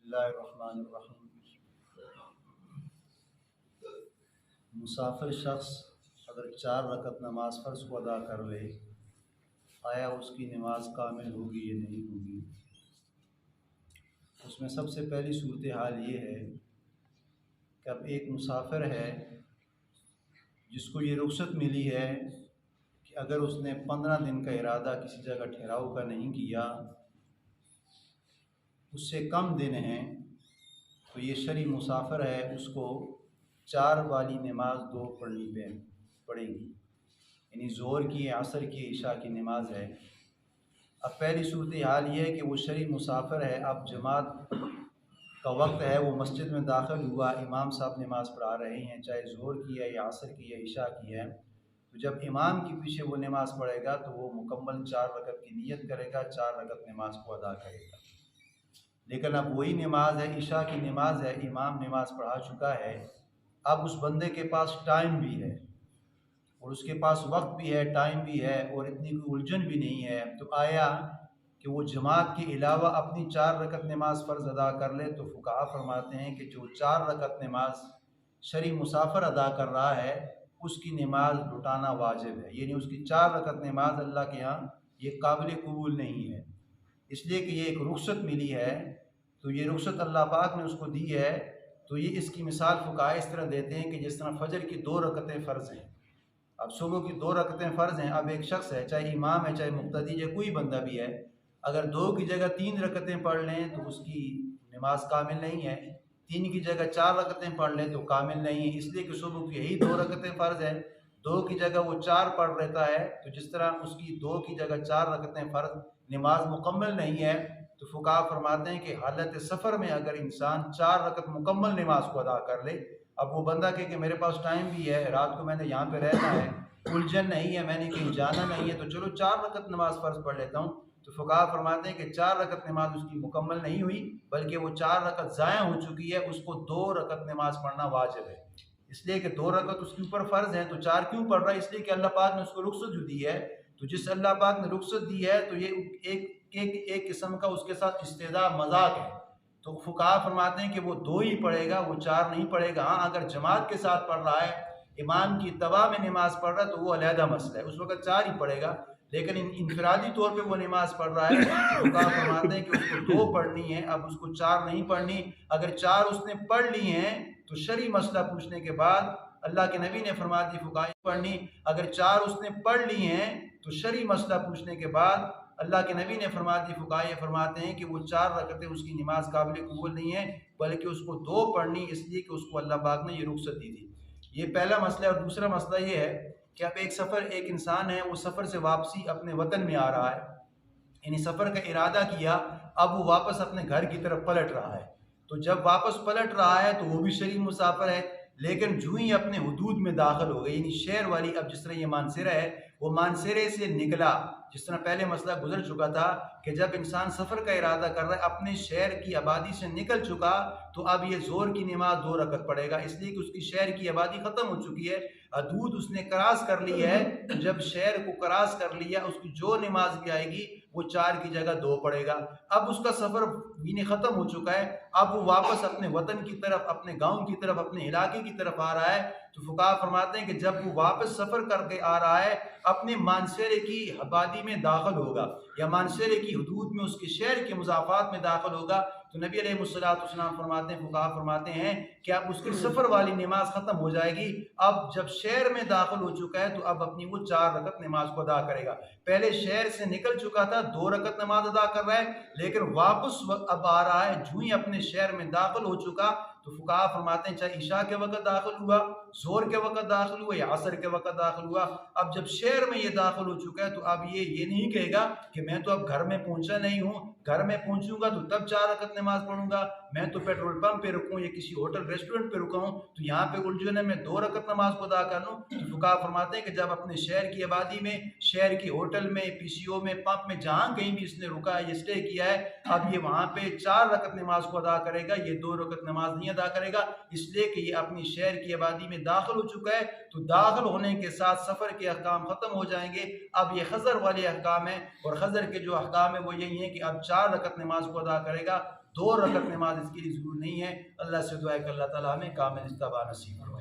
बिस्मिल्लाहिर्रहमानिर्रहीम। मुसाफिर शख्स अगर 4 रकत नमाज फ़र्ज़ को अदा कर ले, आया उसकी नमाज कामिल होगी या नहीं होगी? उसमें सबसे पहली सूरत हाल ये है कि अब एक मुसाफिर है जिसको ये रुख्सत मिली है कि अगर उसने 15 दिन का इरादा किसी जगह ठहराव का नहीं किया, उससे कम दिन हैं, तो ये शरई मुसाफिर है, उसको 4 वाली नमाज 2 पढ़नी पड़ेगी। यानी ज़ोहर की, असर की, इशा की नमाज है। अब पहली सूरत हाल ये है कि वो शरई मुसाफिर है, अब जमात का वक्त है, वो मस्जिद में दाखिल हुआ, इमाम साहब नमाज़ पढ़ा रहे हैं, चाहे ज़ोहर की है या असर की है, इशा की है। तो जब इमाम के पीछे वो नमाज़ पढ़ेगा तो वो मुकम्मल 4 रकत की नीयत करेगा, 4 रकत नमाज को अदा करेगा। लेकिन अब वही नमाज है, इशा की नमाज है, इमाम नमाज पढ़ा चुका है, अब उस बंदे के पास टाइम भी है और उसके पास वक्त भी है, टाइम भी है और इतनी कोई उलझन भी नहीं है। तो आया कि वो जमात के अलावा अपनी 4 रकत नमाज फ़र्ज़ अदा कर ले, तो फुक़हा फरमाते हैं कि जो 4 रकत नमाज शरई मुसाफिर अदा कर रहा है उसकी नमाज लुटाना वाजिब है। यानी उसकी 4 रकत नमाज अल्लाह के यहाँ ये काबिल कबूल नहीं है, इसलिए कि ये एक रुख्सत मिली है। तो ये रुख्सत अल्लाह पाक ने उसको दी है। तो ये इसकी मिसाल फुक़हा इस तरह देते हैं कि जिस तरह फ़जर की 2 रकतें फ़र्ज़ हैं, अब सुबह की 2 रकतें फ़र्ज़ हैं, अब एक शख्स है, चाहे इमाम है, चाहे मुक़्तदी या कोई बंदा भी है, अगर 2 की जगह 3 रकतें पढ़ लें तो उसकी नमाज कामिल नहीं है। 3 की जगह 4 रकतें पढ़ लें तो कामिल नहीं है, इसलिए कि सुबह की यही 2 रकतें फ़र्ज़ हैं, 2 की जगह वो 4 पढ़ लेता है, तो जिस तरह उसकी 2 की जगह 4 रकतें फ़र्ज़ नमाज मुकम्मल नहीं है। तो फुक़हा फरमाते हैं कि हालत सफ़र में अगर इंसान 4 रकत मुकम्मल नमाज को अदा कर ले, अब वो बंदा कहे कि मेरे पास टाइम भी है, रात को मैंने यहाँ पे रहना है, उलझन नहीं है, मैंने कहीं जाना नहीं है, तो चलो 4 रकत नमाज फ़र्ज़ पढ़ लेता हूँ। तो फुक़हा फरमाते हैं कि 4 रकत नमाज उसकी मुकम्मल नहीं हुई, बल्कि वो 4 रकत ज़ाया हो चुकी है, उसको 2 रकत नमाज पढ़ना वाजिब है। इसलिए कि 2 रकत उसके ऊपर फ़र्ज़ है, तो 4 क्यों पढ़ रहा है? इसलिए कि अल्लाह पाक ने उसको रुख्सत जो दी है, तो जिस अल्लाह पाक ने रुख्सत दी है तो ये एक किस्म का उसके साथ इस्तेदा मजाक है। तो फुक़हा फरमाते हैं कि वो 2 ही पढ़ेगा, वो 4 नहीं पढ़ेगा। हाँ, अगर जमात के साथ पढ़ रहा है, इमाम की इत्तबा में नमाज पढ़ रहा है, तो वो अलहदा मसला है, उस वक्त 4 ही पढ़ेगा। लेकिन इनफरादी तौर पे वो नमाज पढ़ रहा है, तो फुक़हा फरमाते हैं कि उसको 2 पढ़नी है, अब उसको 4 नहीं पढ़नी। अगर 4 उसने पढ़ ली हैं तो शरई मसला पूछने के बाद अल्लाह के नबी ने फरमा दी फुक़हा पढ़नी। अगर 4 उसने पढ़ ली हैं तो शरई मसला पूछने के बाद अल्लाह के नबी ने फरमा दी, फुक़हा फरमाते हैं कि वो 4 रकतें उसकी नमाज काबिल कबूल नहीं है, बल्कि उसको 2 पढ़नी, इसलिए कि उसको अल्लाह पाक ने ये रुख्सत दी थी। ये पहला मसला है। और दूसरा मसला ये है कि अब एक इंसान है, वो सफ़र से वापसी अपने वतन में आ रहा है, यानी सफ़र का इरादा किया, अब वो वापस अपने घर की तरफ पलट रहा है। तो जब वापस पलट रहा है तो वो भी शरई मुसाफिर है, लेकिन जो ही अपने हुदूद में दाखिल हो गए, यानी शहर वाली, अब जिस तरह ये मानसेरा है, वो मानसेरे से निकला, जिस तरह पहले मसला गुजर चुका था कि जब इंसान सफ़र का इरादा कर रहा है, अपने शहर की आबादी से निकल चुका, तो अब ये ज़ोर की नमाज 2 रकत पड़ेगा, इसलिए कि उसकी शहर की आबादी ख़त्म हो चुकी है, हदूद उसने क्रॉस कर ली है। जब शहर को क्रॉस कर लिया, उसकी जो नमाज भी आएगी वो 4 की जगह 2 पड़ेगा। अब उसका सफ़र भी ख़त्म हो चुका है, अब वो वापस अपने वतन की तरफ, अपने गाँव की तरफ, अपने इलाके की तरफ आ रहा है। तो फुक़हा फरमाते हैं कि जब वो वापस सफ़र करके आ रहा है, अपने मानसेरे की आबादी में दाखिल होगा या मानसेरे की हदूद में, उसके शहर के मुज़ाफ़ात में दाखिल होगा, तो नबी अलैहिस्सलाम फरमाते हैं, फुक़हा फरमाते हैं कि अब उसकी सफ़र वाली नमाज ख़त्म हो जाएगी। अब जब शहर में दाखिल हो चुका है तो अब अपनी वो 4 रकत नमाज को अदा करेगा। पहले शहर से निकल चुका था, 2 रकत नमाज अदा कर रहा है, लेकिन वापस अब आ रहा है, जो ही अपने शहर में दाखिल हो चुका, तो फुक़हा फरमाते हैं चाहे इशा के वक़्त दाखिल हुआ, ज़ोहर के वक़्त दाखिल हुआ या असर के वक़्त दाखिल हुआ, अब जब शहर में ये दाखिल हो चुका है, तो अब ये नहीं कहेगा कि मैं तो अब घर में पहुंचा नहीं हूँ, घर में पहुंचूंगा तो तब 4 रकत नमाज पढ़ूंगा, मैं तो पेट्रोल पंप पे रुकूं या किसी होटल रेस्टोरेंट पे रुका हूँ, तो यहाँ पे उलझन है, मैं 2 रकत नमाज को अदा कर लूँ। तो फुक़हा फरमाते हैं कि जब अपने शहर की आबादी में, शहर के होटल में, पीसीओ में, पंप में, जहाँ कहीं भी इसने रुका है, ये स्टे किया है, अब ये वहाँ पे 4 रकत नमाज को अदा करेगा, ये 2 रकत नमाज नहीं अदा करेगा, इसलिए कि ये अपनी शहर की आबादी में दाखिल हो चुका है। तो दाखिल होने के साथ सफ़र के अहकाम ख़त्म हो जाएंगे। अब ये खज़र वाले अहकाम है, और खज़र के जो अहकाम है वो यही है कि अब 4 रकत नमाज को अदा करेगा, 2 रकत नमाज इसके लिए ज़रूर नहीं है। अल्लाह से दुआ है कि अल्लाह ताला हमें कामिल इस्तिक़ामत नसीब फरमाए।